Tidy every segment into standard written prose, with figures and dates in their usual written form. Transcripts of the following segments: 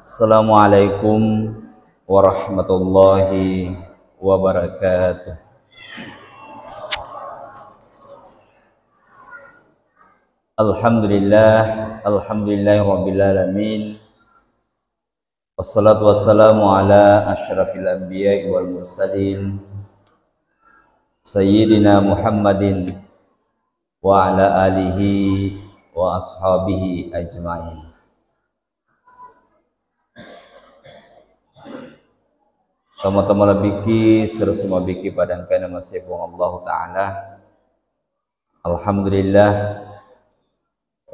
Assalamualaikum warahmatullahi wabarakatuh. Alhamdulillahirabbil alamin. Wassalatu wassalamu ala asyrafil anbiya'i wal mursalin sayyidina Muhammadin wa ala alihi wa ashabihi ajma'in. Teman-teman biki seru semua biki padang kana masih Allah taala. Alhamdulillah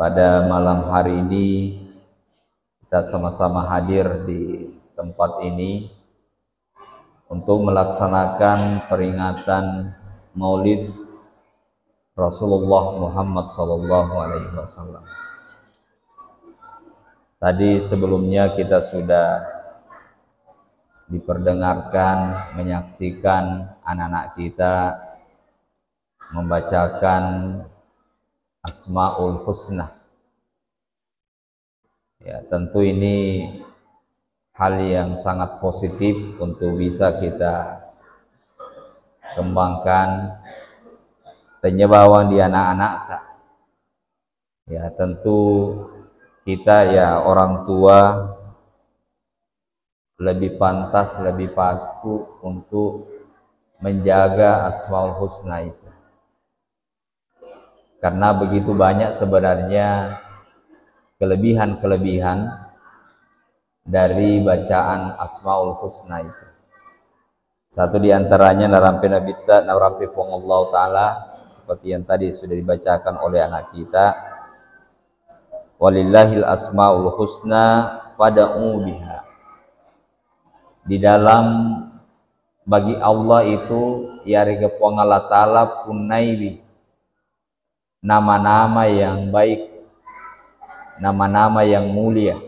pada malam hari ini kita sama-sama hadir di tempat ini untuk melaksanakan peringatan Maulid Rasulullah Muhammad sallallahu alaihi wasallam. Tadi sebelumnya kita sudah diperdengarkan, menyaksikan anak-anak kita membacakan Asmaul Husna. Ya, tentu ini hal yang sangat positif untuk bisa kita kembangkan penyebawan di anak-anak. Ya, tentu kita ya orang tua lebih pantas, lebih paku untuk menjaga Asmaul Husna itu. Karena begitu banyak sebenarnya kelebihan-kelebihan dari bacaan Asmaul Husna itu. Satu diantaranya narampi Allah Ta'ala seperti yang tadi sudah dibacakan oleh anak kita. Walillahil asmaul husna fad'u biha. Di dalam bagi Allah itu yari kepuang Allah Ta'ala punaiwi nama-nama yang baik, nama-nama yang mulia.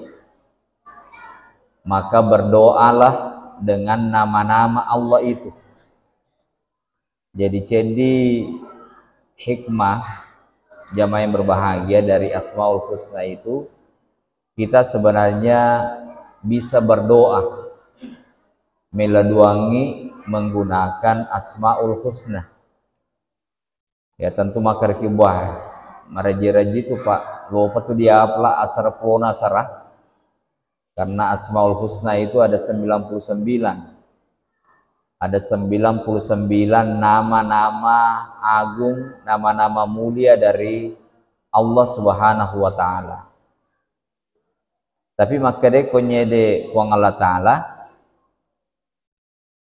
Maka berdoalah dengan nama-nama Allah itu. Jadi hikmah jamaah yang berbahagia dari Asmaul Husna itu, kita sebenarnya bisa berdoa meladuangi menggunakan Asmaul Husna. Ya tentu makar kibah maraji-raji itu Pak lupa tuh dia apla asar pona sarah, karena Asmaul Husna itu ada 99. Ada 99 nama-nama agung, nama-nama mulia dari Allah Subhanahu wa taala. Tapi makade konyede kuang Allah taala,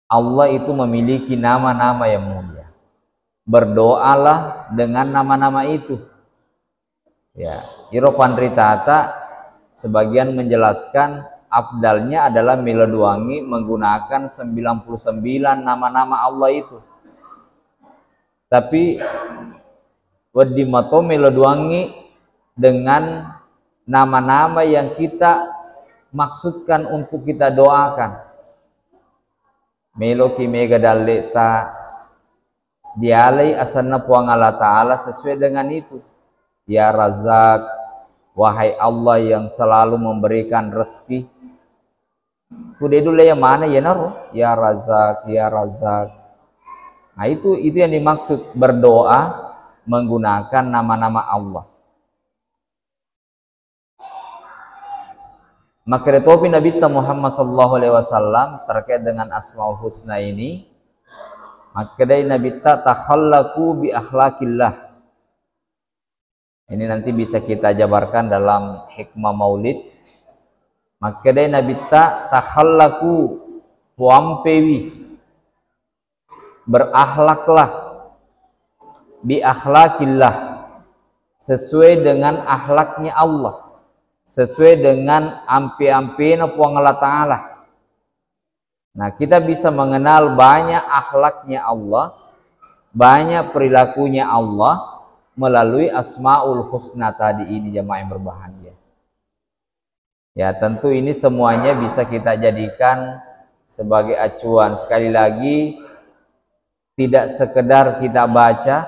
Allah itu memiliki nama-nama yang mulia. Berdoalah dengan nama-nama itu. Ya, iro pandritata sebagian menjelaskan afdalnya adalah meladuangi menggunakan 99 nama-nama Allah itu. Tapi wadimato meladuangi dengan nama-nama yang kita maksudkan untuk kita doakan. Melo ki mega daleta dialai asanna puang Allah Ta'ala sesuai dengan itu. Ya Razak, wahai Allah yang selalu memberikan rezeki. Kude dulu yang mana ya naruh? Ya Razak, ya Razak. Nah itu yang dimaksud berdoa menggunakan nama-nama Allah. Maka topi Nabi Muhammad sallallahu alaihi wasallam terkait dengan Asmaul Husna ini, maka dari Nabi takhallaku bi akhlaqillah. Ini nanti bisa kita jabarkan dalam hikmah Maulid. Maka dari Nabi takhallaku puampewi, berakhlaklah bi akhlaqillah, sesuai dengan akhlaknya Allah, sesuai dengan ampi-ampina puang Allah Ta'ala. Nah kita bisa mengenal banyak akhlaknya Allah, banyak perilakunya Allah melalui Asmaul Husna tadi ini jamaah yang berbahagia. Ya tentu ini semuanya bisa kita jadikan sebagai acuan. Sekali lagi tidak sekedar kita baca,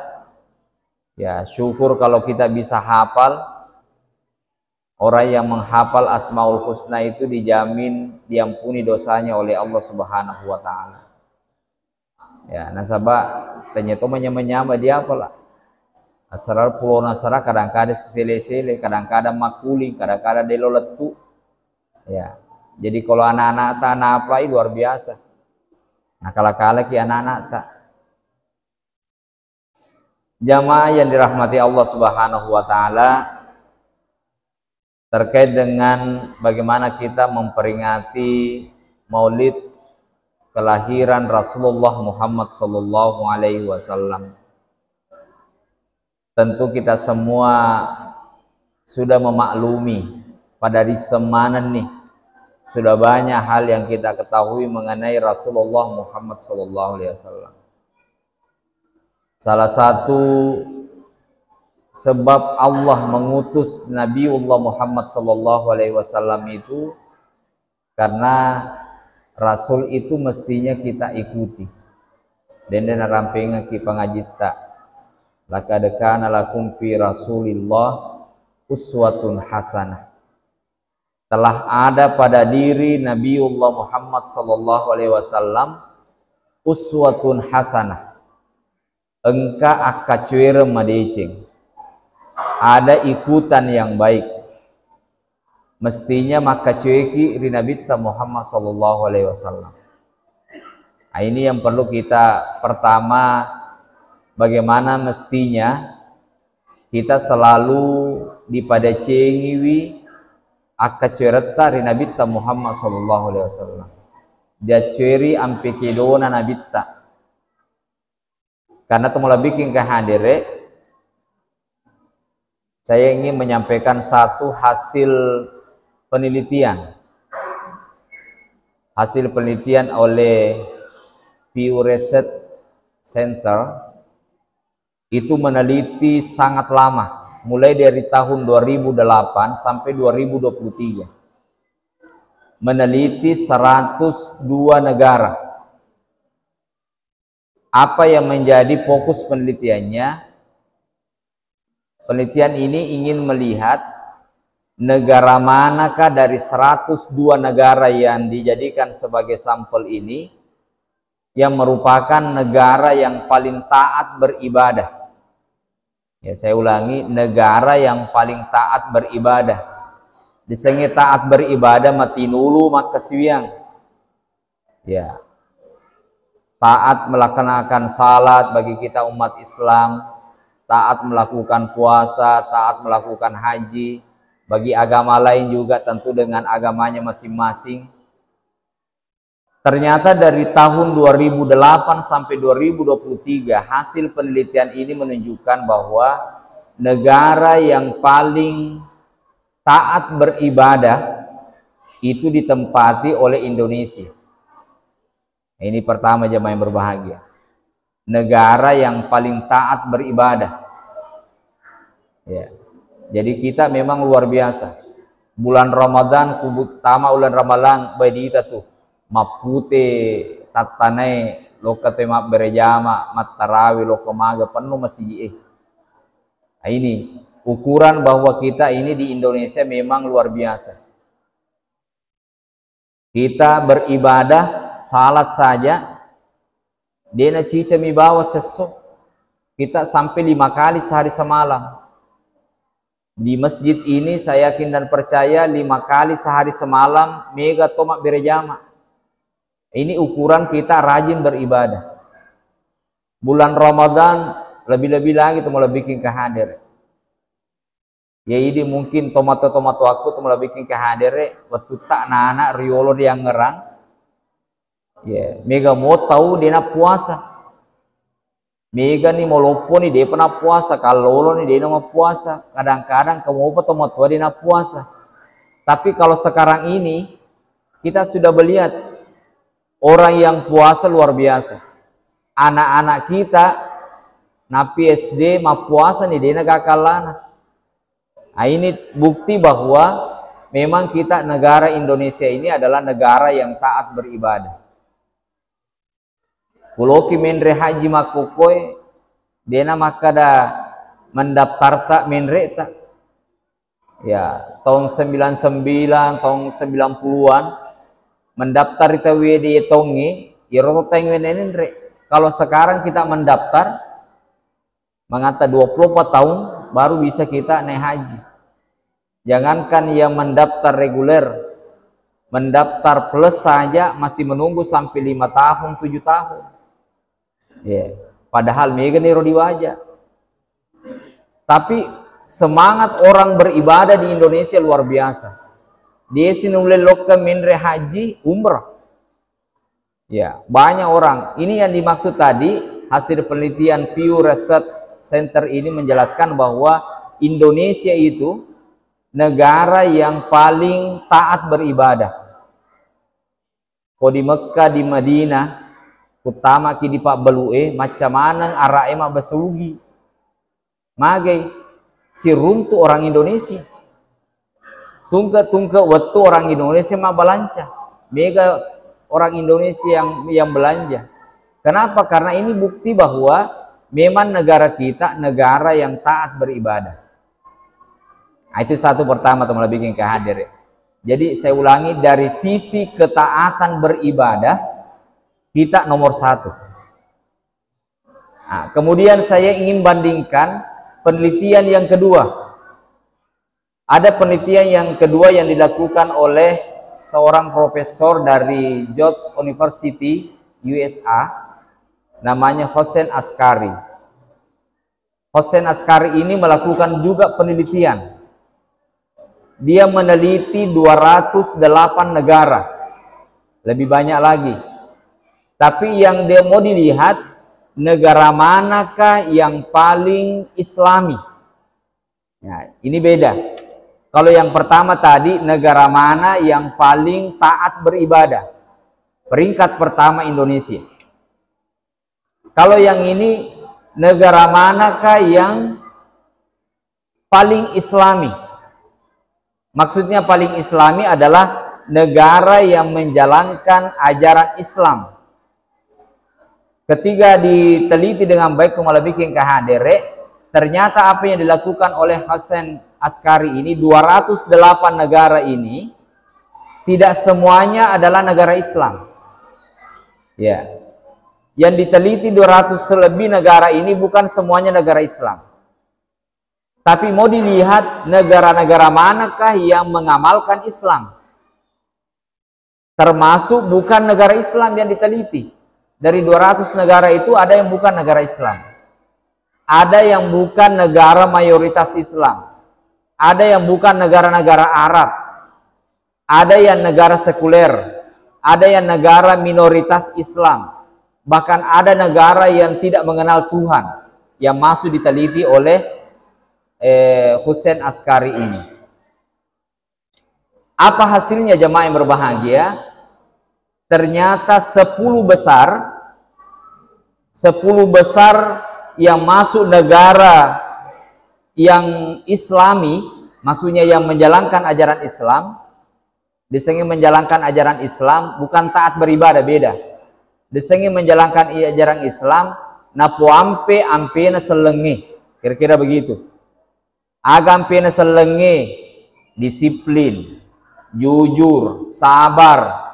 ya syukur kalau kita bisa hafal. Orang yang menghafal Asmaul Husna itu dijamin diampuni dosanya oleh Allah Subhanahu wa taala. Ya, nasabah ternyata menyama dia apalah. Asrar pulau Nasara kadang-kadang sele-sele, kadang-kadang makuling, kadang-kadang delo letu. Ya. Jadi kalau anak-anak tak napai luar biasa. Nah, kala-kala ki anak-anak tak. Jamaah yang dirahmati Allah Subhanahu wa taala, terkait dengan bagaimana kita memperingati Maulid kelahiran Rasulullah Muhammad sallallahu alaihi wasallam. Tentu kita semua sudah memaklumi pada hari semanan nih, sudah banyak hal yang kita ketahui mengenai Rasulullah Muhammad sallallahu alaihi wasallam. Salah satu sebab Allah mengutus Nabiullah Muhammad sallallahu alaihi wasallam itu karena Rasul itu mestinya kita ikuti. Dan rampingan ki pangajita. Laqad kana lakum fi Rasulillah uswatun hasanah. Telah ada pada diri Nabiullah Muhammad sallallahu alaihi wasallam uswatun hasanah. Engka akacuere madeceng. Ada ikutan yang baik. Mestinya maka cueki ri Nabi Muhammad sallallahu alaihi wasallam. Nah, ini yang perlu kita pertama, bagaimana mestinya kita selalu dipadacengiwi akacereta ri Nabi Muhammad sallallahu alaihi wasallam. Dia ceri ampe kedona Nabi ta. Karena temulah bikin kehadire, saya ingin menyampaikan satu hasil penelitian. Hasil penelitian oleh Pew Research Center itu meneliti sangat lama, mulai dari tahun 2008 sampai 2023. Meneliti 102 negara. Apa yang menjadi fokus penelitiannya? Penelitian ini ingin melihat negara manakah dari 102 negara yang dijadikan sebagai sampel ini yang merupakan negara yang paling taat beribadah. Ya, saya ulangi, negara yang paling taat beribadah. Disengi taat beribadah matinulu maka siang. Ya. Taat melaksanakan salat bagi kita umat Islam, taat melakukan puasa, taat melakukan haji. Bagi agama lain juga tentu dengan agamanya masing-masing. Ternyata dari tahun 2008 sampai 2023 hasil penelitian ini menunjukkan bahwa negara yang paling taat beribadah itu ditempati oleh Indonesia. Ini pertama jemaah yang berbahagia. Negara yang paling taat beribadah. Ya. Jadi kita memang luar biasa. Bulan Ramadan kubutama bulan Ramadan badita tuh. Mapute tatanai lokate mak berjama mat tarawih lokomaga penuh masjid. Nah, ini ukuran bahwa kita ini di Indonesia memang luar biasa. Kita beribadah salat saja dia cica mi bawa sesuk kita sampai 5 kali sehari semalam. Di masjid ini saya yakin dan percaya 5 kali sehari semalam mega tomak berjama. Ini ukuran kita rajin beribadah. Bulan Ramadan lebih-lebih lagi tuh mulai bikin kehadir. Ya ini mungkin tomato aku tuh mulai bikin kehadir waktu tak anak riolo dia ngerang. Ya, mega mau tahu dia nak puasa. Mega nih mau lopo nih dia pernah puasa, kalau nih dia mau puasa. Kadang-kadang kamu apa tomato dia nak puasa. Tapi kalau sekarang ini kita sudah melihat orang yang puasa luar biasa. Anak-anak kita napi SD mau puasa nih dia nak kalah. Nah, ini bukti bahwa memang kita negara Indonesia ini adalah negara yang taat beribadah. Kulo ki menre haji makukoi dena makada mendaftar tak menre tak. Ya, tahun 99, tahun 90-an mendaftar itu di tongi, ya kalau sekarang kita mendaftar mengata 24 tahun baru bisa kita naik haji. Jangankan yang mendaftar reguler, mendaftar plus saja masih menunggu sampai 5 tahun, 7 tahun. Ya, padahal mega nero di wajah. Tapi semangat orang beribadah di Indonesia luar biasa. Dia sinule lokal minre haji umrah. Ya, banyak orang. Ini yang dimaksud tadi, hasil penelitian Pew Research Center ini menjelaskan bahwa Indonesia itu negara yang paling taat beribadah. Kau di Mekah, di Madinah, utama ki di Pak Belue, macam mana arae mak besugi. Magai si runtu orang Indonesia. Tungke waktu orang Indonesia mah balanca. Mega orang Indonesia yang belanja. Kenapa? Karena ini bukti bahwa memang negara kita negara yang taat beribadah. Nah, itu satu pertama teman bikin kehadir. Jadi saya ulangi, dari sisi ketaatan beribadah kita nomor 1. Nah, kemudian saya ingin bandingkan penelitian yang kedua. Ada penelitian yang kedua yang dilakukan oleh seorang profesor dari George University USA, namanya Hossein Askari. Hossein Askari ini melakukan juga penelitian. Dia meneliti 208 negara, lebih banyak lagi. Tapi yang dia mau dilihat, negara manakah yang paling islami. Nah, ini beda. Kalau yang pertama tadi, negara mana yang paling taat beribadah? Peringkat pertama Indonesia. Kalau yang ini, negara manakah yang paling islami? Maksudnya paling islami adalah negara yang menjalankan ajaran Islam. Ketika diteliti dengan baik kembali bikin kehadere, ternyata apa yang dilakukan oleh Hossein Askari ini, 208 negara ini tidak semuanya adalah negara Islam. Ya. Yang diteliti 200 lebih negara ini bukan semuanya negara Islam. Tapi mau dilihat negara-negara manakah yang mengamalkan Islam. Termasuk bukan negara Islam yang diteliti. Dari 200 negara itu ada yang bukan negara Islam. Ada yang bukan negara mayoritas Islam. Ada yang bukan negara-negara Arab. Ada yang negara sekuler. Ada yang negara minoritas Islam. Bahkan ada negara yang tidak mengenal Tuhan, yang masuk diteliti oleh Hossein Askari ini. Apa hasilnya jemaah yang berbahagia? Ternyata 10 besar yang masuk negara yang Islami, maksudnya yang menjalankan ajaran Islam. Disengin menjalankan ajaran Islam bukan taat beribadah, beda. Disengin menjalankan ajaran Islam napu ampena selengi, kira-kira begitu. Agampena selengi, disiplin, jujur, sabar.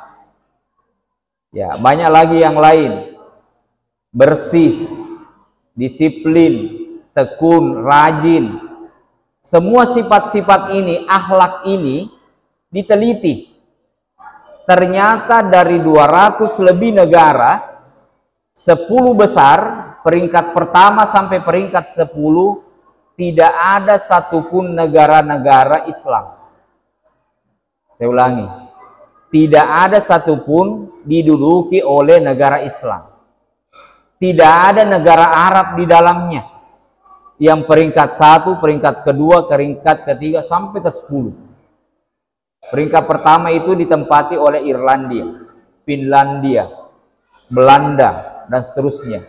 Ya, banyak lagi yang lain. Bersih, disiplin, tekun, rajin. Semua sifat-sifat ini, akhlak ini diteliti. Ternyata dari 200 lebih negara, 10 besar, peringkat pertama sampai peringkat 10, tidak ada satupun negara-negara Islam. Saya ulangi, tidak ada satupun diduduki oleh negara Islam. Tidak ada negara Arab di dalamnya. Yang peringkat 1, peringkat kedua, peringkat ketiga, sampai ke 10. Peringkat pertama itu ditempati oleh Irlandia, Finlandia, Belanda, dan seterusnya.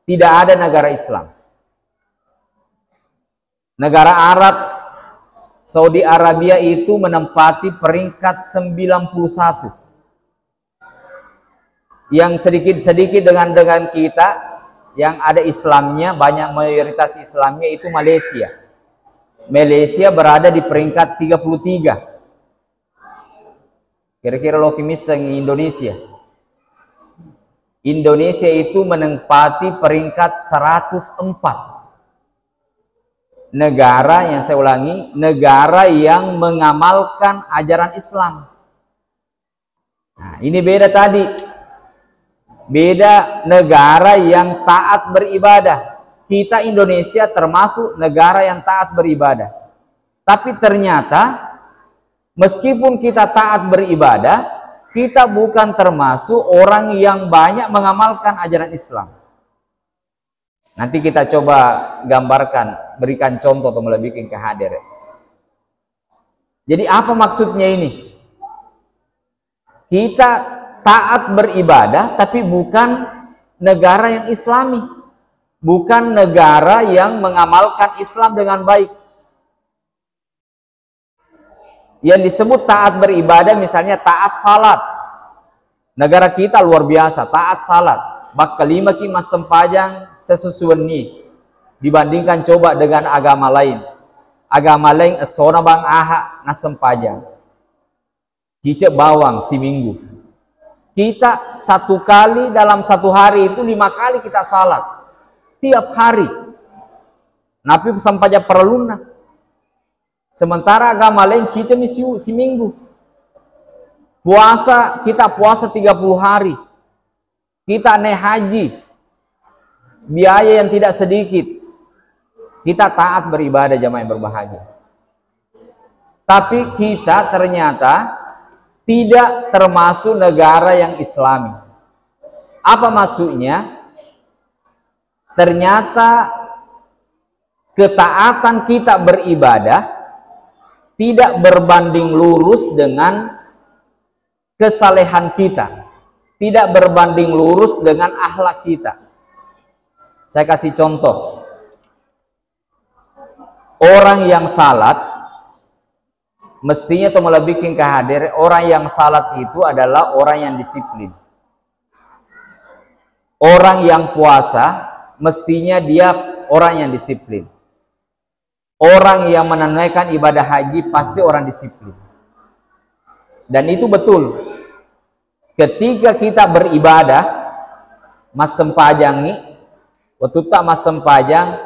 Tidak ada negara Islam. Negara Arab, Saudi Arabia itu menempati peringkat 91. Yang sedikit-sedikit dengan kita, yang ada Islamnya, banyak mayoritas Islamnya itu Malaysia. Malaysia berada di peringkat 33. Kira-kira lo kimisang Indonesia. Indonesia itu menempati peringkat 104. Negara, yang saya ulangi, negara yang mengamalkan ajaran Islam. Nah, ini beda tadi. Beda negara yang taat beribadah. Kita Indonesia termasuk negara yang taat beribadah. Tapi ternyata meskipun kita taat beribadah, kita bukan termasuk orang yang banyak mengamalkan ajaran Islam. Nanti kita coba gambarkan, berikan contoh atau lebih ke hadir. Jadi apa maksudnya ini? Kita taat beribadah tapi bukan negara yang Islami. Bukan negara yang mengamalkan Islam dengan baik. Yang disebut taat beribadah misalnya taat salat. Negara kita luar biasa, taat salat. Bak kelima ki mas sempajang sesusuan ni. Dibandingkan coba dengan agama lain. Agama lain esona bang aha na sempajang. Cicak bawang si minggu. Kita satu kali dalam satu hari itu 5 kali kita salat. Tiap hari. Napi sampainya perluna. Sementara agama lain cica si minggu. Puasa, kita puasa 30 hari. Kita naik haji. Biaya yang tidak sedikit. Kita taat beribadah jamaah yang berbahagia. Tapi kita ternyata tidak termasuk negara yang Islami. Apa maksudnya? Ternyata ketaatan kita beribadah tidak berbanding lurus dengan kesalehan kita, tidak berbanding lurus dengan akhlak kita. Saya kasih contoh. Orang yang salat mestinya atau melebihin kehadir, orang yang salat itu adalah orang yang disiplin. Orang yang puasa mestinya dia orang yang disiplin. Orang yang menunaikan ibadah haji pasti orang disiplin. Dan itu betul. Ketika kita beribadah, mas sempajangi, waktu tak mas sempajang,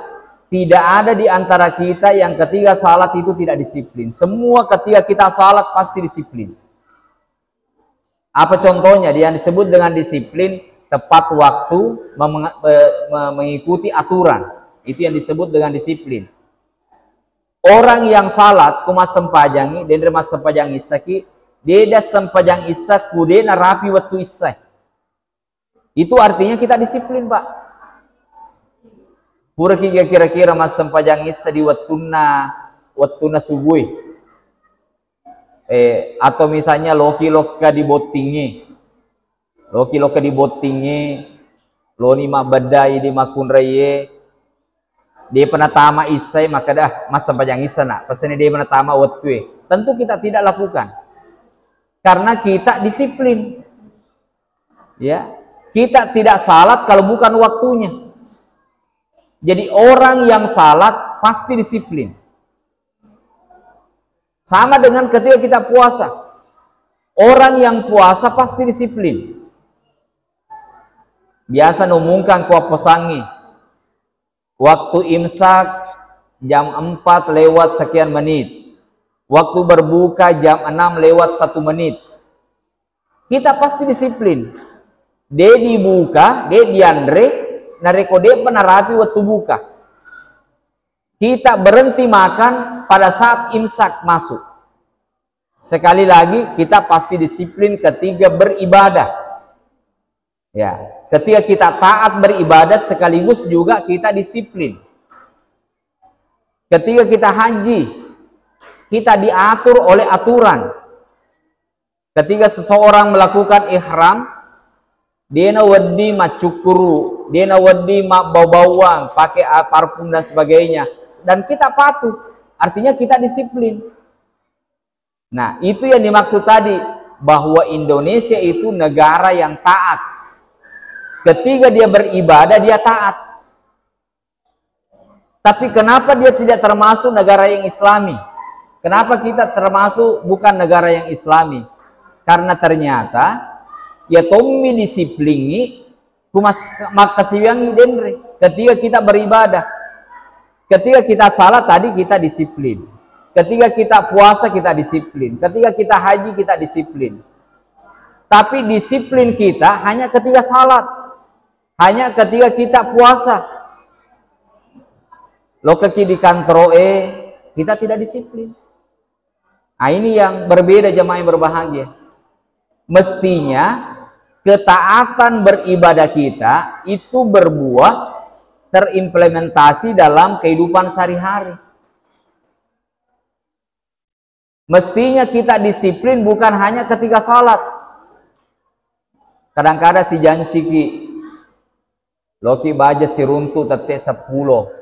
tidak ada di antara kita yang ketika salat itu tidak disiplin. Semua ketika kita salat pasti disiplin. Apa contohnya? Dia disebut dengan disiplin tepat waktu, mengikuti aturan. Itu yang disebut dengan disiplin. Orang yang salat kumas sempajangi dan mas sempajang isaki, dia sempajang isak kudena rapi waktu isak. Itu artinya kita disiplin, Pak. Pura kira-kira mas sempajang isak di wattuna subuh. Atau misalnya loki-loka di botingi. Loki-loka di botingi, lo ni mak badai di makun raya, dia pernah tama isai maka dah mas sempajang isa nak, pesannya dia pernah tama waktu. Tentu kita tidak lakukan, karena kita disiplin. Ya, kita tidak salat kalau bukan waktunya. Jadi orang yang salat pasti disiplin. Sama dengan ketika kita puasa, orang yang puasa pasti disiplin. Biasa numungkan kuah posangi. Waktu imsak jam 4 lewat sekian menit. Waktu berbuka jam 6 lewat 1 menit. Kita pasti disiplin. Dia dibuka, dia diandre, nareko dia penarapi waktu buka. Kita berhenti makan pada saat imsak masuk. Sekali lagi, kita pasti disiplin ketika beribadah. Ya, ketika kita taat beribadah sekaligus juga kita disiplin. Ketika kita haji, kita diatur oleh aturan. Ketika seseorang melakukan ihram, dia nawadi macukuru, dia nawadi bau bawang, pakai parfum dan sebagainya, dan kita patuh. Artinya kita disiplin. Nah, itu yang dimaksud tadi, bahwa Indonesia itu negara yang taat. Ketika dia beribadah, dia taat. Tapi kenapa dia tidak termasuk negara yang islami? Kenapa kita termasuk bukan negara yang islami? Karena ternyata ya tommi disiplini makasiwangi dendre ketika kita beribadah. Ketika kita salat tadi kita disiplin. Ketika kita puasa kita disiplin. Ketika kita haji kita disiplin. Tapi disiplin kita hanya ketika salat. Hanya ketika kita puasa. Lo keki di kantor kita tidak disiplin. Nah ini yang berbeda jemaah yang berbahagia. Mestinya ketaatan beribadah kita itu berbuah terimplementasi dalam kehidupan sehari-hari. Mestinya kita disiplin bukan hanya ketika salat. Kadang-kadang si janciki loki baja si runtu tetek 10.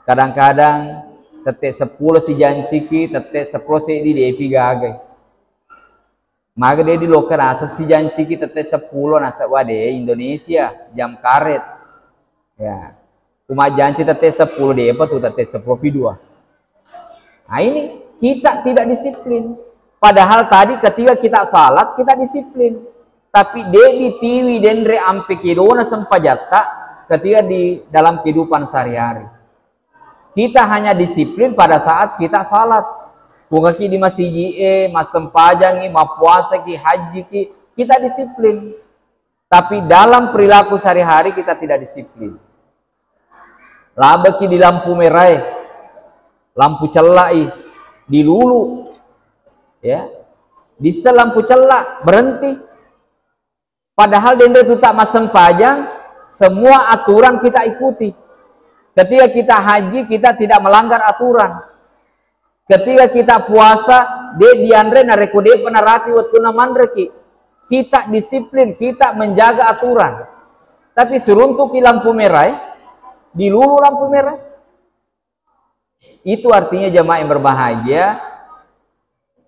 Kadang-kadang tetek 10 si janciki tetek 10 si di depi gagai. Maka dia di lokal asa si janciki tetek 10 nasa wade Indonesia jam karet. Ya. Cuma janci tetek 10 deh apa tuh tetek 10 pi 2. Nah ini kita tidak disiplin. Padahal tadi ketika kita salat kita disiplin. Tapi dia ditiwi dendre ampe kedona sempajatta ketika di dalam kehidupan sehari-hari. Kita hanya disiplin pada saat kita salat. Bukaki di masjid mas sempajangi, mas puasa ki, haji ki, kita disiplin. Tapi dalam perilaku sehari-hari kita tidak disiplin. Labaki di lampu merah, lampu celai, di lulu, ya, di lampu celak berhenti. Padahal denda itu tak masang pajang, semua aturan kita ikuti. Ketika kita haji kita tidak melanggar aturan. Ketika kita puasa, de diandre narekode penarati waktu namandreki. Kita disiplin, kita menjaga aturan. Tapi seruntuk di lampu merah, di lulu lampu merah. Itu artinya jemaah yang berbahagia,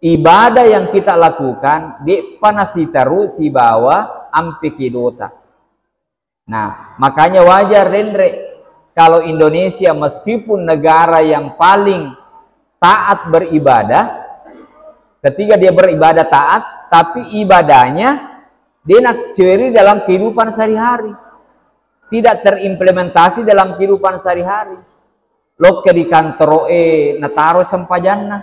ibadah yang kita lakukan di panasitaru si bawah ampe kidota. Nah, makanya wajar dendre kalau Indonesia meskipun negara yang paling taat beribadah, ketika dia beribadah taat, tapi ibadahnya dia nak ceri dalam kehidupan sehari-hari, tidak terimplementasi dalam kehidupan sehari-hari. Loke di kantor nataro sempajanna,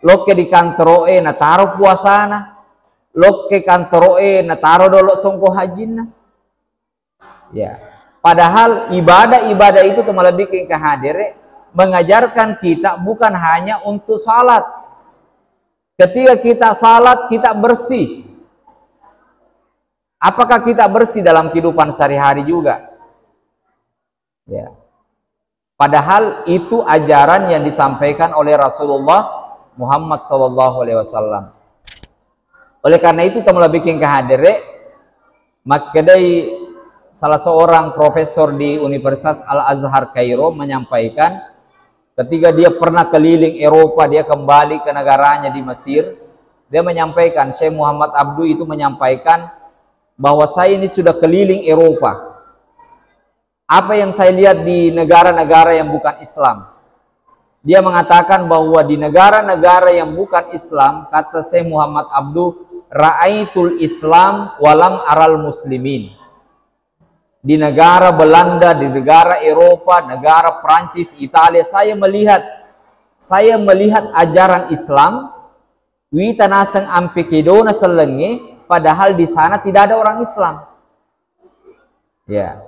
loke di kantor nataro puasana, loke kantor nataro dolo songko hajinna. Ya, padahal ibadah-ibadah itu tuh lebih ke kehadire mengajarkan kita bukan hanya untuk salat. Ketika kita salat kita bersih. Apakah kita bersih dalam kehidupan sehari-hari juga? Ya. Padahal itu ajaran yang disampaikan oleh Rasulullah Muhammad SAW. Oleh karena itu teman bikin kehadire, makadai salah seorang profesor di Universitas Al-Azhar Kairo menyampaikan ketika dia pernah keliling Eropa, dia kembali ke negaranya di Mesir, dia menyampaikan, Syekh Muhammad Abdu itu menyampaikan bahwa saya ini sudah keliling Eropa. Apa yang saya lihat di negara-negara yang bukan Islam? Dia mengatakan bahwa di negara-negara yang bukan Islam, kata Syekh Muhammad Abdu, ra'aitul Islam walam aral muslimin. Di negara Belanda, di negara Eropa, negara Prancis, Italia, saya melihat ajaran Islam witanasang ampe kedona selenge, padahal di sana tidak ada orang Islam. Ya.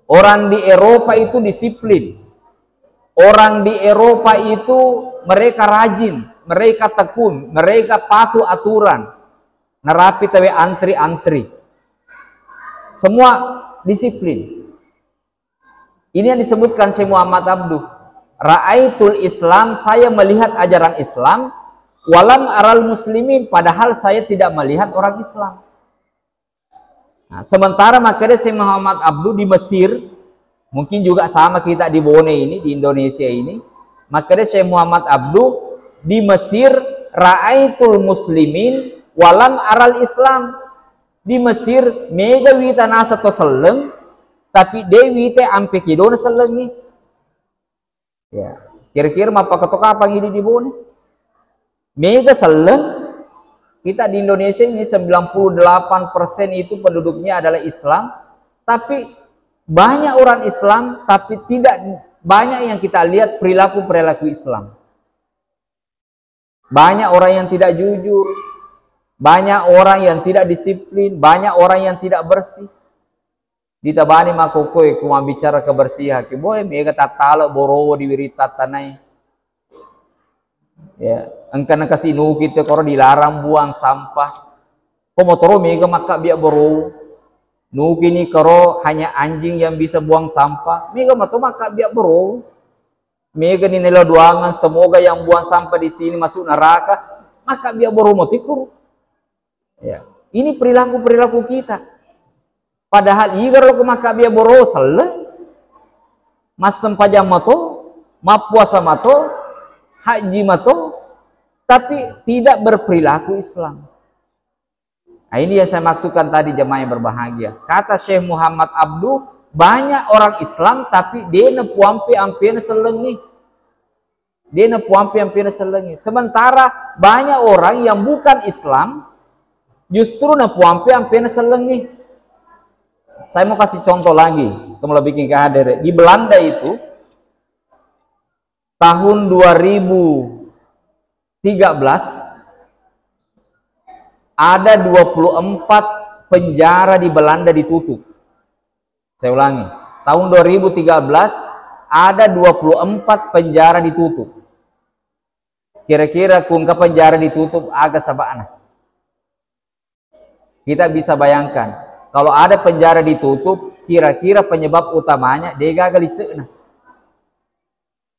Orang di Eropa itu disiplin. Orang di Eropa itu mereka rajin, mereka tekun, mereka patuh aturan. Nerapi tawe antri-antri. Semua disiplin. Ini yang disebutkan Syekh Muhammad Abdu. Ra'aitul Islam, saya melihat ajaran Islam, walam aral muslimin, padahal saya tidak melihat orang Islam. Nah, sementara makanya Syekh Muhammad Abdu di Mesir, mungkin juga sama kita di Bone ini, di Indonesia ini, makanya Syekh Muhammad Abdu di Mesir, ra'aitul muslimin walam aral Islam. Di Mesir mega witanasa to seleng, Tapi Dewi teh ampe kidona selengi. Ya, kira-kira apa ketok apa ini di bone? Mega seleng. Kita di Indonesia ini 98% itu penduduknya adalah Islam, tapi banyak orang Islam, tapi tidak banyak yang kita lihat perilaku-perilaku Islam. Banyak orang yang tidak jujur, banyak orang yang tidak disiplin, banyak orang yang tidak bersih. Ditabani makokoi kuma bicara kebersihan, boy mega tatalo borowo di wirita tanai. Ya, engkau kasih nu kita koro dilarang buang sampah. Komotoro mega maka biak borowo. Nu kini koro hanya anjing yang bisa buang sampah. Mega mato maka biak borowo. Mega ni nelo duangan semoga yang buang sampah di sini masuk neraka. Maka biak borowo motikur. Ya, ini perilaku-perilaku kita. Padahal igar lo maka biak borowo seleng. Mas sempajam mato, ma puasa mato, haji mato, tapi tidak berperilaku Islam. Nah, ini yang saya maksudkan tadi jemaah yang berbahagia. Kata Syekh Muhammad Abdu, banyak orang Islam tapi dia nepuampi ampian selengi. Dia nepuampi ampian selengi. Sementara banyak orang yang bukan Islam justru nepuampi ampian selengi. Saya mau kasih contoh lagi, untuk lebih bikin kehadir. Di Belanda itu tahun 2013 ada 24 penjara di Belanda ditutup. Saya ulangi, tahun 2013 ada 24 penjara ditutup. Kira-kira kungka penjara ditutup agak sabana. Kita bisa bayangkan, kalau ada penjara ditutup, kira-kira penyebab utamanya dia gagal diseuna.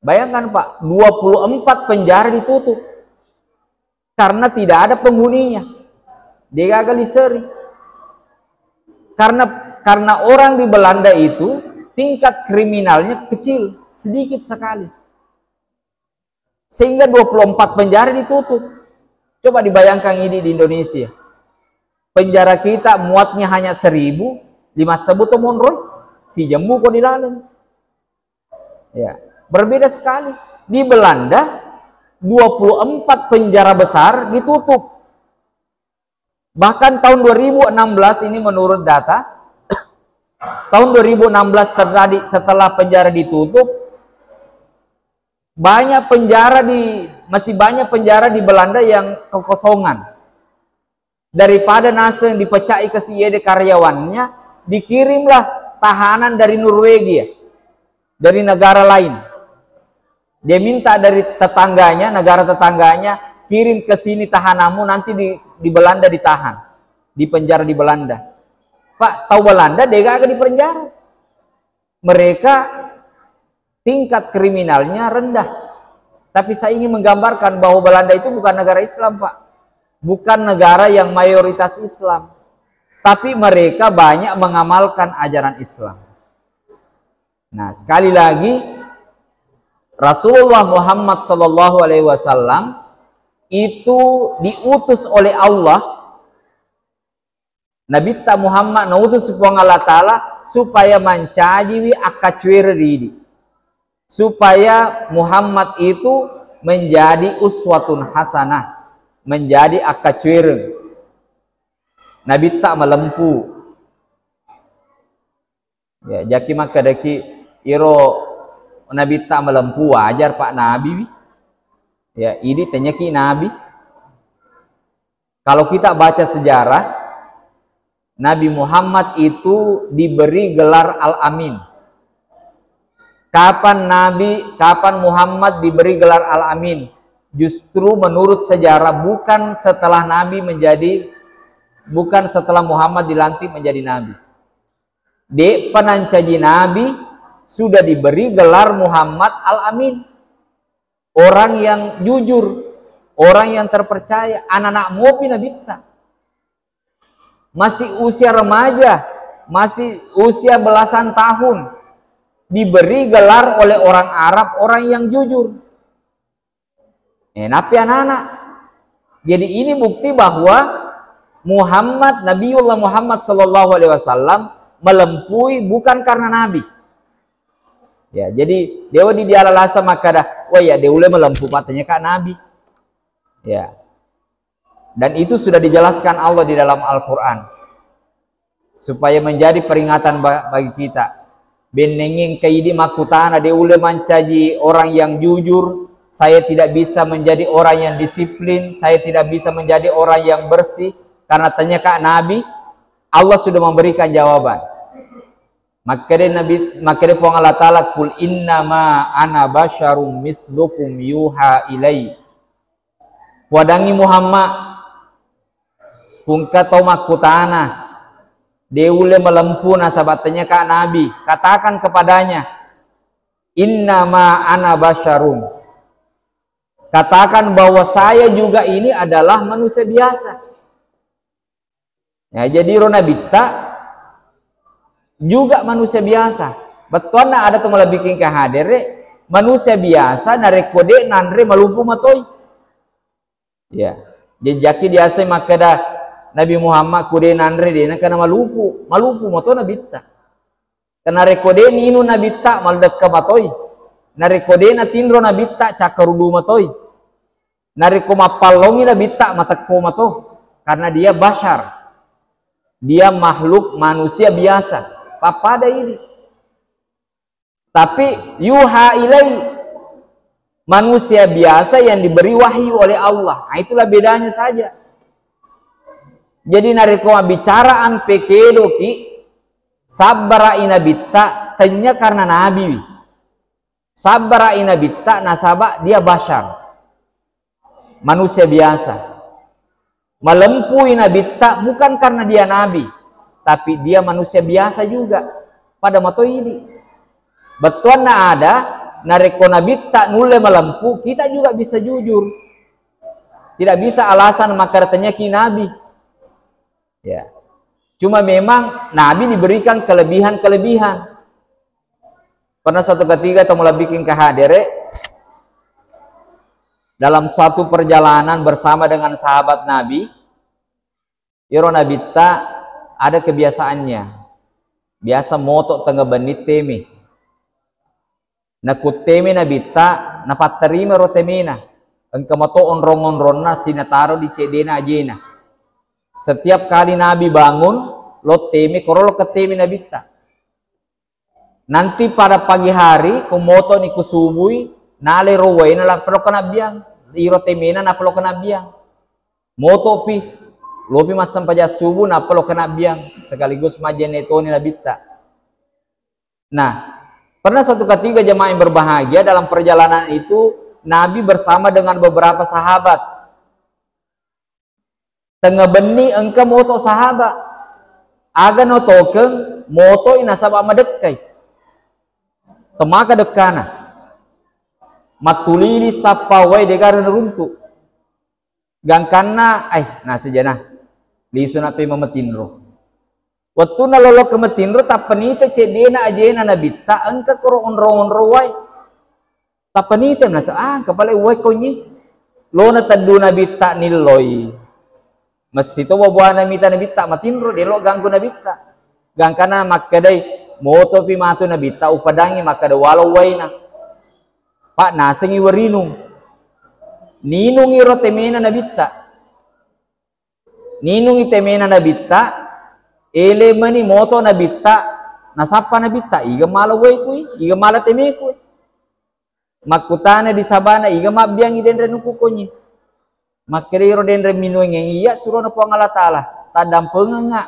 Bayangkan Pak, 24 penjara ditutup karena tidak ada penghuninya. Dia gagal diseri. Karena orang di Belanda itu tingkat kriminalnya kecil, sedikit sekali. Sehingga 24 penjara ditutup. Coba dibayangkan ini di Indonesia. Penjara kita muatnya hanya 1000, 5 sebut monroy, si jambu kok dilalem. Ya, berbeda sekali. Di Belanda 24 penjara besar ditutup. Bahkan tahun 2016 ini menurut data tahun 2016 terjadi setelah penjara ditutup, masih banyak penjara di Belanda yang kekosongan. Daripada nase yang dipecai ke si karyawannya, dikirimlah tahanan dari Norwegia, dari negara lain. Dia minta dari tetangganya, negara tetangganya, kirim ke sini tahananmu, nanti di Belanda ditahan, di penjara di Belanda. Pak, tahu Belanda dia gak di penjara. Mereka tingkat kriminalnya rendah. Tapi saya ingin menggambarkan bahwa Belanda itu bukan negara Islam, Pak. Bukan negara yang mayoritas Islam. Tapi mereka banyak mengamalkan ajaran Islam. Nah, sekali lagi, Rasulullah Muhammad SAW itu diutus oleh Allah. Nabi Muhammad nautus Allah Ta'ala supaya mencajiwi akacwiri, supaya Muhammad itu menjadi uswatun hasanah, menjadi akacwiri. Nabi tak melempu. Ya, jaki maka daki iro Nabi tak melempu wajar Pak Nabi. Ya, ini tanyaki Nabi. Kalau kita baca sejarah, Nabi Muhammad itu diberi gelar Al-Amin. Kapan Muhammad diberi gelar Al-Amin? Justru menurut sejarah bukan setelah Muhammad dilantik menjadi Nabi. Di penancaji Nabi sudah diberi gelar Muhammad Al-Amin. Orang yang jujur, orang yang terpercaya, anak-anak mopi Nabi kita. Masih usia remaja, masih usia belasan tahun, diberi gelar oleh orang Arab, orang yang jujur. Nabi anak-anak. Jadi ini bukti bahwa Nabiullah Muhammad SAW melempui bukan karena nabi. Ya, jadi dewa di dialalasa maka dah, oh ya dewa melempuh patenya kak nabi. Ya. Dan itu sudah dijelaskan Allah di dalam Al-Qur'an. Supaya menjadi peringatan bagi kita. Benengeng kaidi makutana dewa mencaji orang yang jujur, saya tidak bisa menjadi orang yang disiplin, saya tidak bisa menjadi orang yang bersih karena tanya kak nabi. Allah sudah memberikan jawaban. Maka dia puang Allah Ta'ala, kul innama ana basyarum mislukum yuha ilai. Wadangi Muhammad pungka tau makutana deule melempu nasabatnya kak nabi, katakan kepadanya, innama ana basyarum, katakan bahwa saya juga ini adalah manusia biasa. Ya, jadi Rona Bitta juga manusia biasa. Betul na ada tuh malah bikin kehadere manusia biasa narekode nandre malumpu matoi. Ya, jejaki diasa makada Nabi Muhammad kude nandre dena karena malumpu matoi Nabitta. Karena rekode ninu Nabitta maldekka matoi. Narekode na tindro Nabitta cakarudu matoi. Nareko mapalongi Nabitta matakko mato. Karena dia bashar. Dia makhluk manusia biasa. Papada ini. Tapi yuha ilai, manusia biasa yang diberi wahyu oleh Allah. Nah, itulah bedanya saja. Jadi nareko bicaraan pekedo ki sabbara inabitta tanya karena nabi. Sabbara inabitta nasaba dia bashar. Manusia biasa. Melempuh inabitta bukan karena dia nabi, tapi dia manusia biasa juga pada mato ini. Betul na ada nareko nabitta nulle melempuh, kita juga bisa jujur. Tidak bisa alasan maka katanya ki nabi. Ya. Cuma memang nabi diberikan kelebihan-kelebihan. Pernah suatu ketika atau mulai bikin kehadere dalam suatu perjalanan bersama dengan sahabat Nabi, Iro Nabitta ada kebiasaannya, biasa moto tengah benit temi. Nakut temi Nabitta napat terima rotemena, engkau moto onrong-onronna sinataro di cedena ajena. Setiap kali Nabi bangun, lo temi korolo ke temi Nabitta. Nanti pada pagi hari, kumoto ni kusubui, nale rowai nalang perlo kenabiang. Iro temena na perlo kenabiang. Moto pi lopi mas sampaja subuh na perlo kenabiang sekaligus majenetoni Nabitta. Nah, pernah suatu ketika jemaah yang berbahagia dalam perjalanan itu Nabi bersama dengan beberapa sahabat. Tengah beni engke moto sahabat. Aga no token moto inasaba madekkai. Temaka dekana. Matulili sapawai degaran runtu. Gangkana nah sejana. Lisu napi memetinro. Waktu nalolo kemetinro tapenite cedena ajena Nabitta engke koro onro wai. Tapenite nasa kepala wai konyi. Lo na tadu Nabitta niloi. Masito wabuana mita Nabitta matinro delo ganggu Nabitta. Gangkana makadai moto pi matu Nabitta upadangi makada walau waina. Pak nasengi warinung. Ninungi rotemena Nabitta. Ninungi temena Nabitta. Ele mani moto Nabitta. Nasapa Nabitta. Iga mala way kuy. Iga mala teme kuy. Makutana di sabana. Iga mabiang idenre nukukonyi. Makiriro denre minueng yang iya suruh na po ang Allah Ta'ala. Tadam penganga.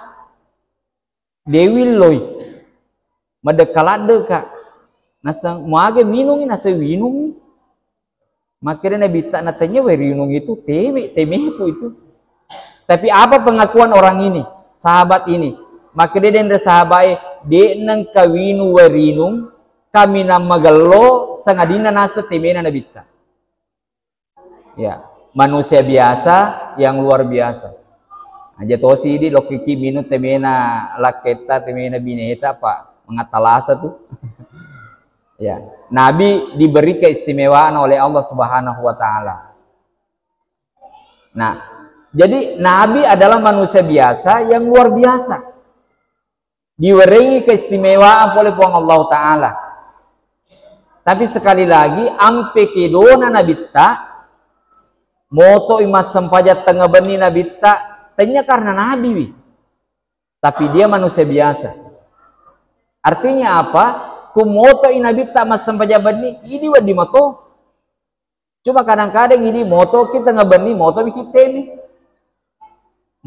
Dewi loy. Madekalade ka. Nasa muage minungi nasa winungi. Makanya Nabitta natanya winung itu temeku itu. Tapi apa pengakuan orang ini, sahabat ini? Makanya den sahabat de nang kawinu warinung kami namagalo sangadina nasa temena Nabitta. Ya, manusia biasa yang luar biasa. Aja tosi di lokiki minu temena laketa temena bineta pak mengatalasa tuh. Ya, Nabi diberi keistimewaan oleh Allah Subhanahu wa taala. Nah, jadi Nabi adalah manusia biasa yang luar biasa. diwerengi keistimewaan oleh Puang Allah Ta'ala. Tapi sekali lagi ampe kedona nabitta moto imas sempajat tengah beni nabitta tanya karena nabi wi. Tapi dia manusia biasa. Artinya apa? Kumoto inabitta mas sempajat beni ini wadi moto. Cuma kadang-kadang ini moto kita ngebeni moto kita ini.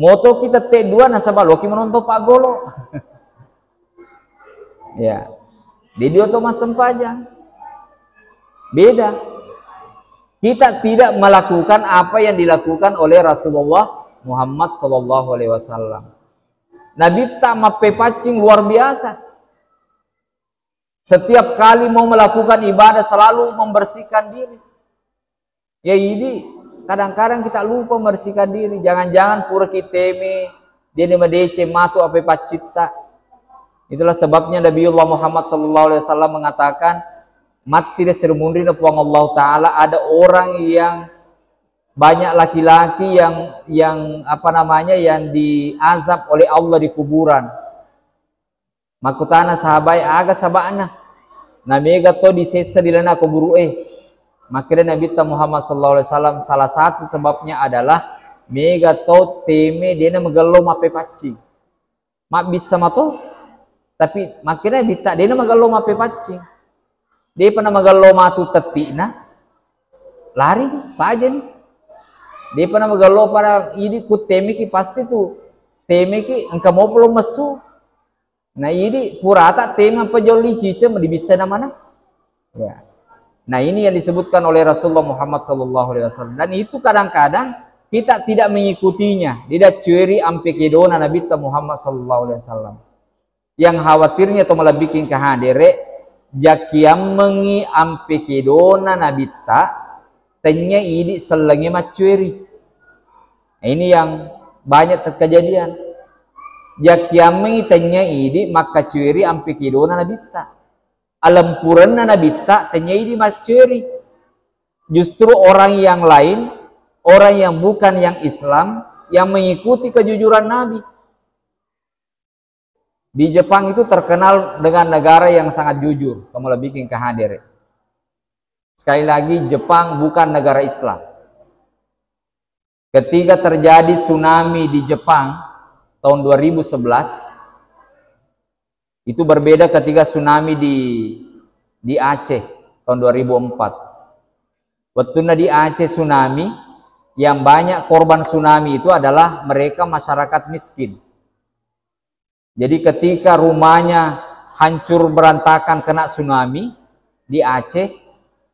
Moto kita T2 nasabah loki menonton Pak Golo. Ya. Jadi otomas sempajang. Beda. Kita tidak melakukan apa yang dilakukan oleh Rasulullah Muhammad sallallahu alaihi wasallam. Nabi tak mape pacing luar biasa. Setiap kali mau melakukan ibadah selalu membersihkan diri. Ya ini kadang-kadang kita lupa membersihkan diri. Jangan-jangan pura kiteme dia demedece matu apa pacita. Itulah sebabnya Nabiullah Muhammad sallallahu alaihi wasallam mengatakan mati sermundri puang Allah Ta'ala ada orang yang banyak laki-laki yang apa namanya yang diazab oleh Allah di kuburan. Makutana sahabai aga sabana namega to disesa dilana kuburu makanya Nabi Muhammad sallallahu alaihi wasallam salah satu sebabnya adalah mega to teme dia megalo mape pacing mak bisa mato tapi makanya bita dia megalo mape pacing dia pernah megalo matu tetina lari pak aja nih. Dia pernah megalo para ini ku temeki pasti tuh temeki engkau mau belum mesu. Nah ini purata tema pejoli cice di bisa namanya. Ya. Nah ini yang disebutkan oleh Rasulullah Muhammad SAW dan itu kadang-kadang kita tidak mengikutinya. Tidak cueri ampe kedona Nabi Muhammad SAW. Yang khawatirnya atau malah bikin kehadere jakiam mengi ampe kedona Nabi tanya ini selengi macueri. Nah, ini yang banyak terkejadian. Jakiam tanya ini maka cueri ampe kedona nabita. Alam purana nabita tanya ini macueri. Justru orang yang lain, orang yang bukan yang Islam, yang mengikuti kejujuran Nabi. Di Jepang itu terkenal dengan negara yang sangat jujur. Kamu lebih bikin kehadir. Sekali lagi Jepang bukan negara Islam. Ketika terjadi tsunami di Jepang tahun 2011 itu berbeda ketika tsunami di Aceh tahun 2004. Waktu di Aceh tsunami yang banyak korban tsunami itu adalah mereka masyarakat miskin. Jadi ketika rumahnya hancur berantakan kena tsunami di Aceh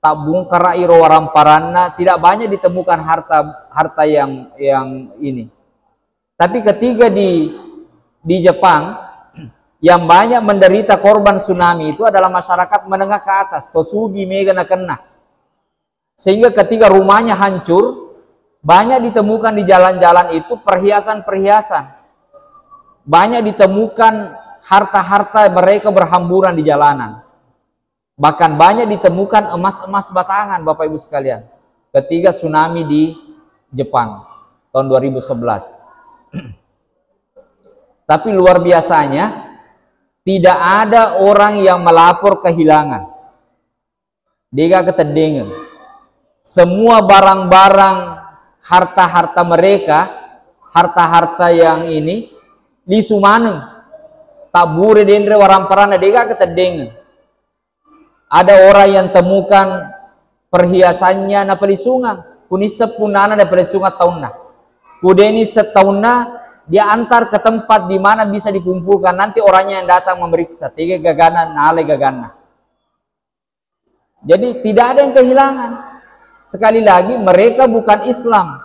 tak bungkar iro waramparana tidak banyak ditemukan harta yang ini. Tapi ketika di Jepang yang banyak menderita korban tsunami itu adalah masyarakat menengah ke atas, tosugi mega na kena. Sehingga ketika rumahnya hancur banyak ditemukan di jalan-jalan itu perhiasan-perhiasan. Banyak ditemukan harta-harta mereka berhamburan di jalanan. Bahkan banyak ditemukan emas-emas batangan Bapak Ibu sekalian ketika tsunami di Jepang tahun 2011. Tapi luar biasanya tidak ada orang yang melapor kehilangan. Dia ketedengan. Semua barang-barang harta-harta mereka, harta-harta yang ini di Sumaneng tak bure dendre waramparana dia ketedengan. Ada orang yang temukan perhiasannya na pelisungan, kunisep punana na pelisungan tahunna. Kudeni setahunna dia antar ke tempat di mana bisa dikumpulkan. Nanti orangnya yang datang memeriksa. Tiga gaganan, nale gagana. Jadi tidak ada yang kehilangan. Sekali lagi mereka bukan Islam,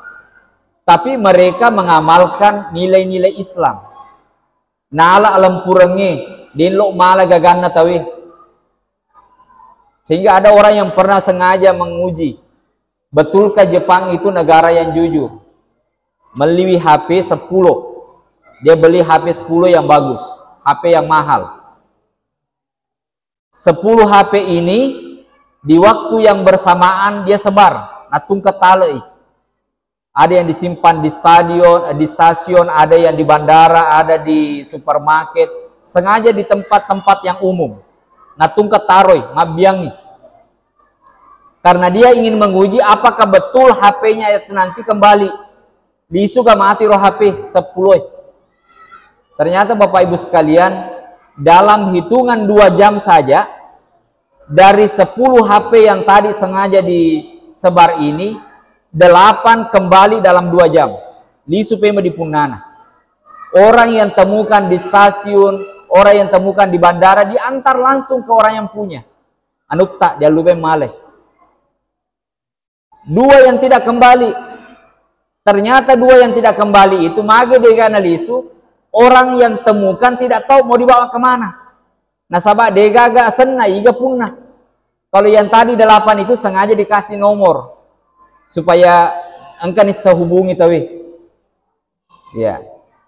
tapi mereka mengamalkan nilai-nilai Islam. Nala alam purenge, dinlo mala gagana tawi. Sehingga ada orang yang pernah sengaja menguji, betulkah Jepang itu negara yang jujur? Meliwi HP 10. Dia beli HP 10 yang bagus, HP yang mahal. 10 HP ini di waktu yang bersamaan dia sebar, natung ketalei. Ada yang disimpan di stadion, di stasiun, ada yang di bandara, ada di supermarket. sengaja di tempat-tempat yang umum. Natungka taroi, mabiangi. Karena dia ingin menguji apakah betul HP-nya itu nanti kembali. Lisu gak mati roh HP 10. Ternyata Bapak Ibu sekalian, dalam hitungan 2 jam saja, dari 10 HP yang tadi sengaja disebar ini, 8 kembali dalam 2 jam. Lisu pema di punana. Orang yang temukan di stasiun, orang yang temukan di bandara, diantar langsung ke orang yang punya. Anuk tak, dia lupa maleh. 2 yang tidak kembali. Ternyata 2 yang tidak kembali itu, mage degana lisu, orang yang temukan tidak tahu mau dibawa kemana. Nasabak degaga senna, iga punna. Kalau yang tadi 8 itu sengaja dikasih nomor. Supaya engkau bisa hubungi tawi. Ya.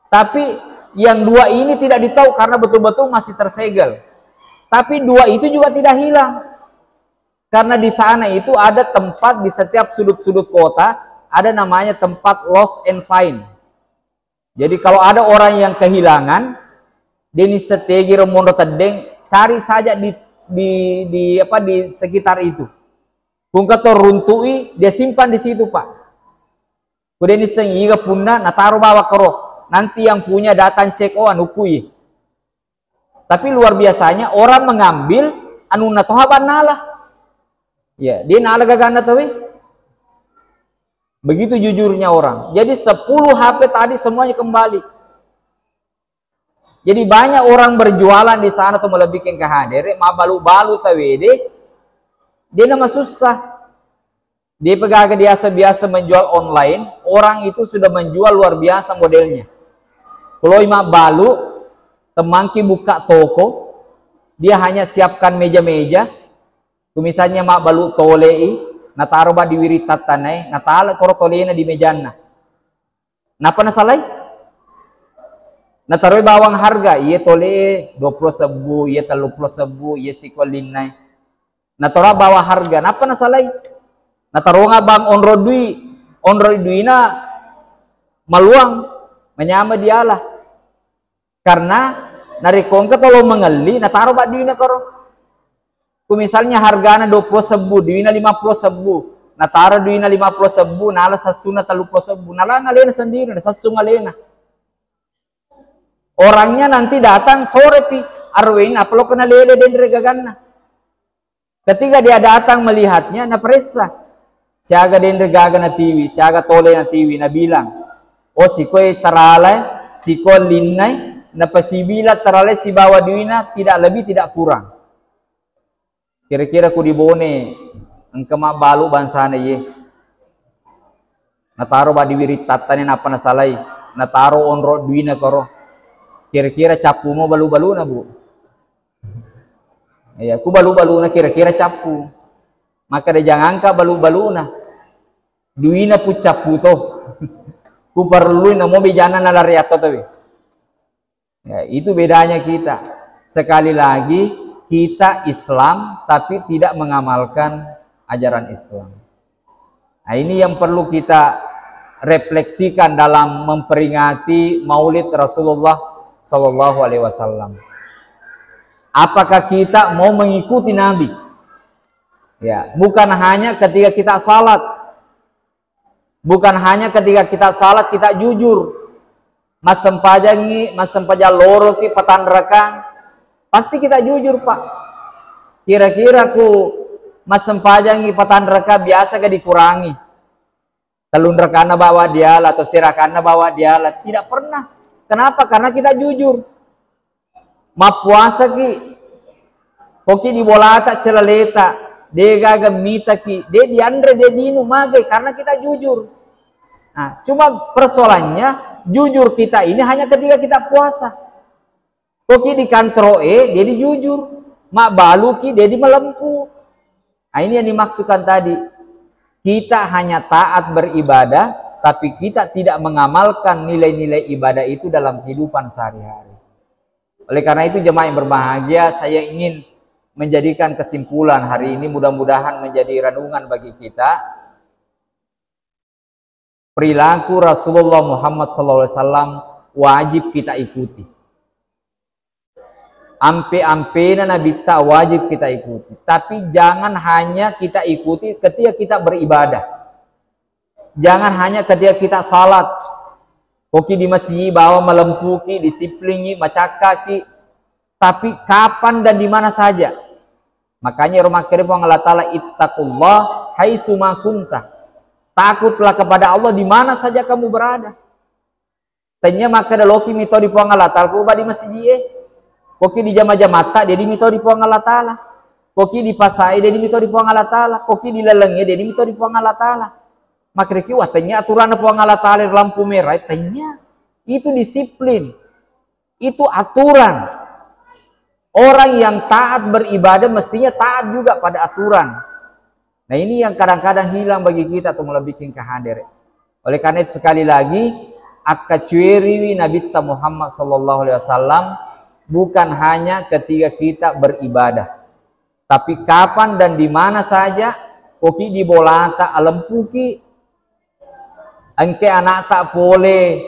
Tapi yang 2 ini tidak ditahu karena betul-betul masih tersegel. Tapi 2 itu juga tidak hilang. Karena di sana itu ada tempat di setiap sudut-sudut kota, ada namanya tempat lost and find. Jadi kalau ada orang yang kehilangan, deni setegi remondo tedeng, cari saja di sekitar itu. Kung kato runtui, dia simpan di situ, Pak. Kemudian sengiga punna, nataruh bawa kerok. Nanti yang punya datang cek, oh anukui. Tapi luar biasanya orang mengambil anu natohaban nalah. Ya, dia nalah gaganda tahu. Begitu jujurnya orang. Jadi 10 HP tadi semuanya kembali. Jadi banyak orang berjualan di sana tuh melebihin ke hadir, ma balu-balu tahu dia nama susah. Dia pegaga biasa-biasa menjual online, orang itu sudah menjual luar biasa modelnya. Kalau ima balu, temangki buka toko, dia hanya siapkan meja-meja. Misalnya mak balu tolei, nataruh ba di wiritat tanai, natala koro tolena di mejana. Napa nasalai? Nataruh bawang harga, iya tole 20.000, iya 30.000, iya sikolinai. Nataruh bawah harga, napa nasalai? Nataruh nga bang onro duina maluang menyama dialah. Karena narikongka tolo mengali, nataruh ba duina koro. Kung misalnya hargana 20.000, duina 50.000, nataruh duina 50.000, nala sasuna 30.000, nala ngalena sendiri, sasu ngalena. Orangnya nanti datang sore pi, arwin aplo kena lele den regaganna. Ketika dia datang melihatnya, na peressa. Siaga den regaga na TV, siaga tole na TV, na bilang, oh sikoy taralay, sikoy linnay, na pasibila taralay si bawa duina, tidak lebih tidak kurang. Kira-kira ku dibone, engke mak balu bansana ye. Nataro ba diwirit tatanin apa nasalay, nataro onro duina koro. Kira-kira capu mo balu-balu na bu. Ya, ku balu-balu na kira-kira capu. Maka de jangan ka balu-balu na. Duina pu capu to. Ku perlu na mo bijana na lariato to. Ya, itu bedanya kita. Sekali lagi kita Islam tapi tidak mengamalkan ajaran Islam. Nah, ini yang perlu kita refleksikan dalam memperingati Maulid Rasulullah Sallallahu Alaihi Wasallam. Apakah kita mau mengikuti Nabi? Ya, bukan hanya ketika kita salat, bukan hanya ketika kita salat kita jujur. Mas sempajangi, mas sempajal loro ki patandrakan, pasti kita jujur Pak. Kira-kira ku mas sempajangi patandraka biasa gak dikurangi. Telundrakana bawa dialah atau sirakana bawa dialah, tidak pernah. Kenapa? Karena kita jujur. Ma puasa ki, poki di bolata celaleta, dega gemita ki, de diandre de dinu mage karena kita jujur. Nah, cuma persoalannya jujur kita ini hanya ketika kita puasa. Poki di kantroe, dia jujur. Mak balu ki, dia melempu. Nah, ini yang dimaksudkan tadi. Kita hanya taat beribadah, tapi kita tidak mengamalkan nilai-nilai ibadah itu dalam kehidupan sehari-hari. Oleh karena itu jemaah yang berbahagia, saya ingin menjadikan kesimpulan hari ini, mudah-mudahan menjadi renungan bagi kita. Perilaku Rasulullah Muhammad SAW wajib kita ikuti. ampe-ampena Nabi tak wajib kita ikuti. Tapi jangan hanya kita ikuti ketika kita beribadah. Jangan hanya ketika kita salat. Koki di masjid bawa melempuki, disiplini, macakaki. Tapi kapan dan di mana saja. Makanya rumah kerja Allah Ta'ala ittaqullah haitsu ma kunta. Takutlah kepada Allah di mana saja kamu berada. Tanya maka ada loki mito di puang Allah Ta'ala ku di masjid. Koki di jama-jamata dia di mito di puang Allah Ta'ala. Koki di pasai dia di mito di puang Allah Ta'ala. Koki di lelenge dia di mito di puang Allah Ta'ala. Maka reki wah tanya aturan puang Allah Ta'ala lampu merah tanya. Itu disiplin. Itu aturan. Orang yang taat beribadah mestinya taat juga pada aturan. Nah ini yang kadang-kadang hilang bagi kita atau melebihin kehadir. Oleh karena itu sekali lagi akacueri Nabi Muhammad sallallahu alaihi wasallam bukan hanya ketika kita beribadah, tapi kapan dan di mana saja. Koki di bolata alempuki, engke anak tak boleh.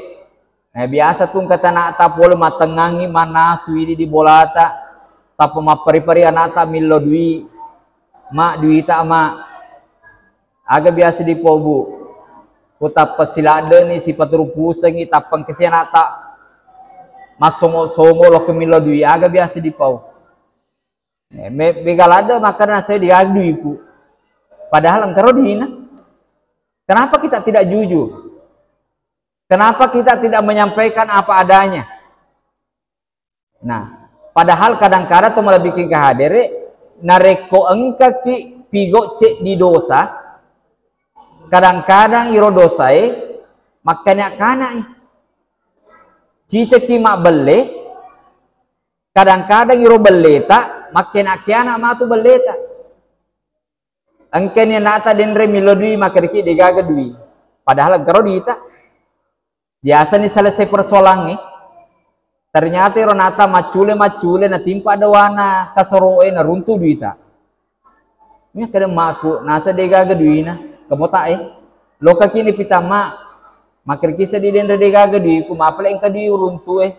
Nah biasa tuh kata anak tak boleh matengangi mana suidi di bolata. Tapi ma pari-pari anak tak milo dui, mak dui tak mak, agak biasa di pobu. Kota pesilada ni si patrupusa ni tapang kesi anak tak masongo-songo lo ke milo dui, agak biasa di pau. Begalada makanya saya diadui ku. Padahal engkau dihina. Kenapa kita tidak jujur? Kenapa kita tidak menyampaikan apa adanya? Nah. Padahal kadang-kadang tuh malah bikin kehadere nareko engka ki pigo cek di dosa. Kadang-kadang iro dosai makanya kanai. Cice ki mak belle. Kadang-kadang iro beleta makanya kiana matu beleta. Engkenya nata denre milodui makariki degaga dui. Padahal engkau diita. Biasa nih selesai persoalan ternyata ronata macule na timpa dawana kasoroe na runtuh duita. Ini kada maku nasa degaga duina kamota loka kini pitama makir kisa di dendre degaga dui ku mapale engka di runtuh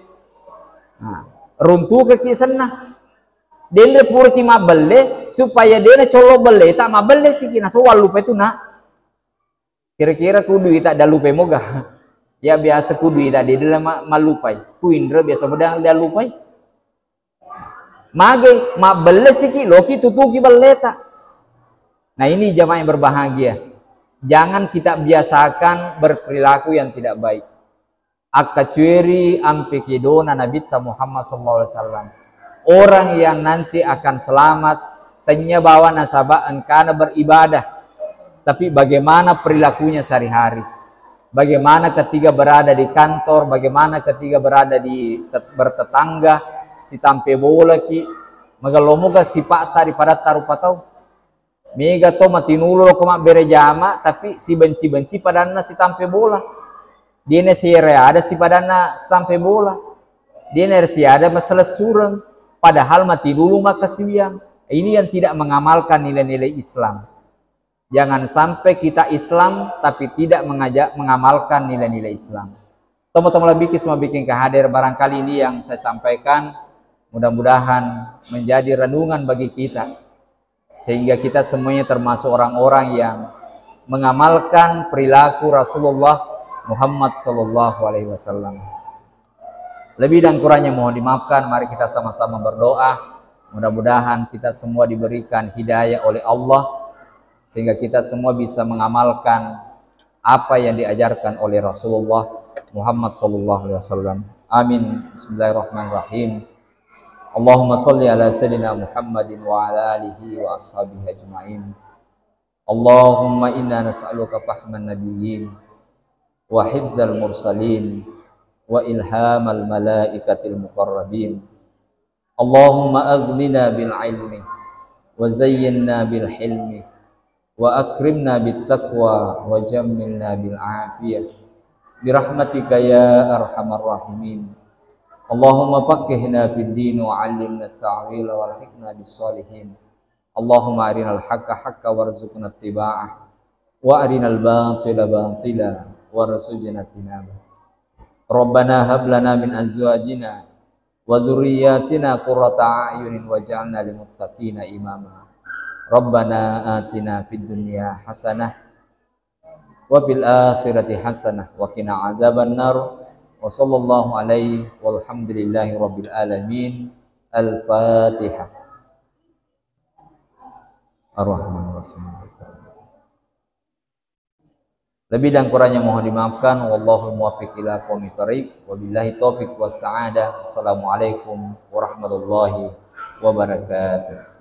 nah runtuh ke kisan na dendre purti mabelle supaya dena colo belle tak mabelle sikina so walupa itu na kira-kira ku duita da lupa moga. Ya biasa kudu ida di dalam malupai. Ku indra biasa modang dia lupai. Mage ma belesiki loki tutuki beleta. Nah ini jamaah yang berbahagia. Jangan kita biasakan berperilaku yang tidak baik. Akacueri ampe kedona Nabi Muhammad SAW. Orang yang nanti akan selamat tanya bawa nasabah engkana beribadah. Tapi bagaimana perilakunya sehari-hari? Bagaimana ketika berada di kantor, bagaimana ketika berada di bertetangga, si tampe bola ki, magalomoga si pak tadi pada taruh patau, mega to matinulo koma berejama, tapi si benci-benci padana si tampe bola, dia si ada si padana si tampe bola, dia si ada masalah sureng, padahal mati dulu maka siang. Ini yang tidak mengamalkan nilai-nilai Islam. Jangan sampai kita Islam tapi tidak mengamalkan nilai-nilai Islam. Teman-teman lebih semua bikin kehadir barangkali ini yang saya sampaikan mudah-mudahan menjadi renungan bagi kita sehingga kita semuanya termasuk orang-orang yang mengamalkan perilaku Rasulullah Muhammad SAW. Lebih dan kurangnya mohon dimaafkan. Mari kita sama-sama berdoa. Mudah-mudahan kita semua diberikan hidayah oleh Allah sehingga kita semua bisa mengamalkan apa yang diajarkan oleh Rasulullah Muhammad SAW. Amin. Bismillahirrahmanirrahim. Allahumma salli ala sayyidina Muhammadin wa ala alihi wa ashabihi ajma'in. Allahumma inna nas'aluka fahman nabiyyin wa hifzal mursalin wa ilhamal malaikatil muqarrabin. Allahumma aghnina bil ilmi wa zayyinna bil hilmi wa akrimna bit taqwa wa jammilna bil afiyah birahmatika ya arhamar rahimin. Allahumma faqihna fid din wa 'allimna at-ta'wil wa alhiqna bis sholihin. Allahumma arinal haqqa haqqa warzuqna ittiba'ah wa arinal batila batila warzuqna tinaba. Rabbana hab lana min azwajina wa dzurriyyatina qurrata a'yunin waj'alna lil muttaqina imama. Rabbana atina fid dunya hasanah wa fil akhirati hasanah wa qina adzabannar. Wa sallallahu alaihi walhamdulillahi rabbil alamin. Al-Fatihah. Ar-Rahmanir-Rahim. Lebih dan kurangnya mohon dimaafkan. Wallahul muwaffiq ila aqwamit thoriq. Wabillahi taufiq was sa'adah. Assalamualaikum warahmatullahi wabarakatuh.